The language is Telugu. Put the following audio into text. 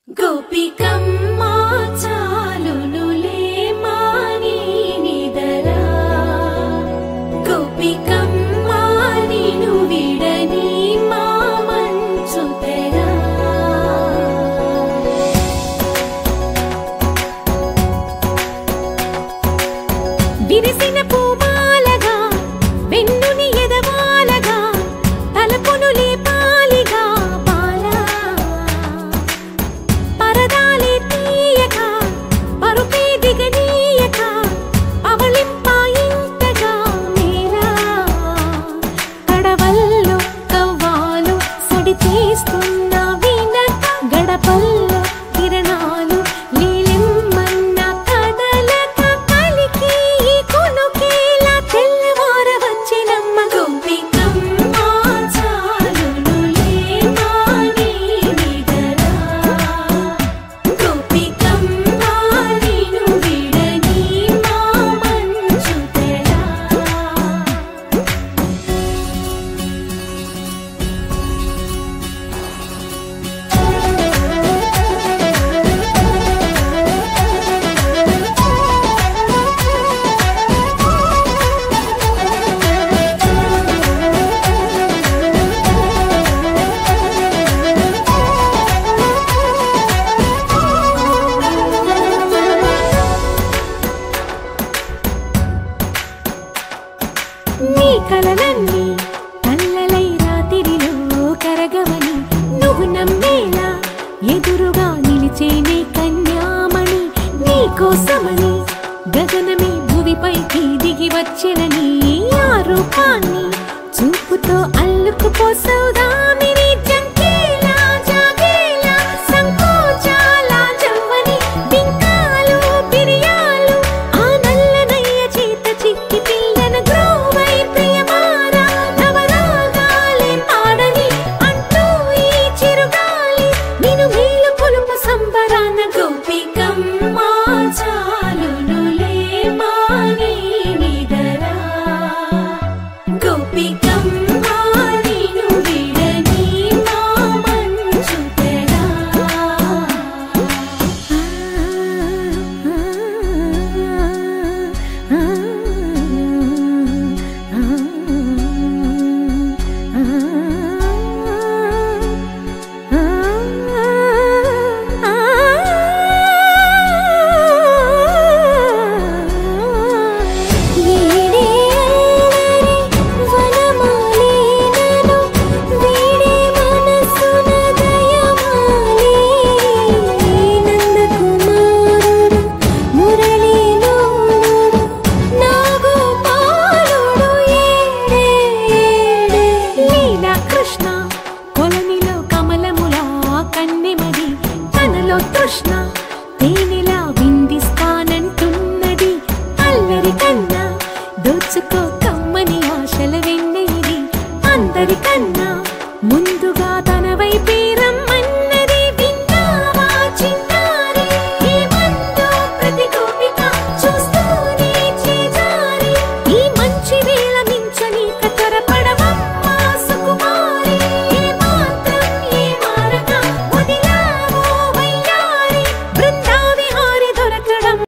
గోపికమ్మా చాలునులే మాని నిదరా గోపికమ్మా నిను విడని మా మంచు తెరా విరిసిన పూమాలగా వెన్నుని ఎదవాలగా తలపును లేపాలిగా బాలా పరదాలే తీయక పరుపే దిగనీయక అవలింపాయింతగా మేరా కడవల్లో కవ్వాలు సడి చేస్తున్న వినక గడపల్లో కిరణాలు నీలిమ్మన్న కదలక కలికి కొనుకేలా తెల్లవార వచ్చినమ్మ గోపికమ్మా చాలునులే మాని నిదరా గోపికమ్మా నిను విడని మా మంచు తెరా నీ కలలన్నీ కల్లలై రాత్రిలో కరగవని నువ్వు నమ్మేలా ఎదురుగా నిలిచేనే కన్యామణి నీ కోసమని గగనమే భువిపైకి దిగి వచ్చెనని ఆ రూపాన్ని చూపుతో అల్లుకుపోసౌదామిని జంకేలా జాగేలా సంకోచాల జవ్వని బింకాలు బిరియాలు ఆ నల్లనయ్య చేత చిక్కి పిల్లన గ్రోవై ప్రియమారా నవరాగాలే పాడని అంటూ ఈ చిరుగాలి నిను మేలు కొలుపు సంబరాన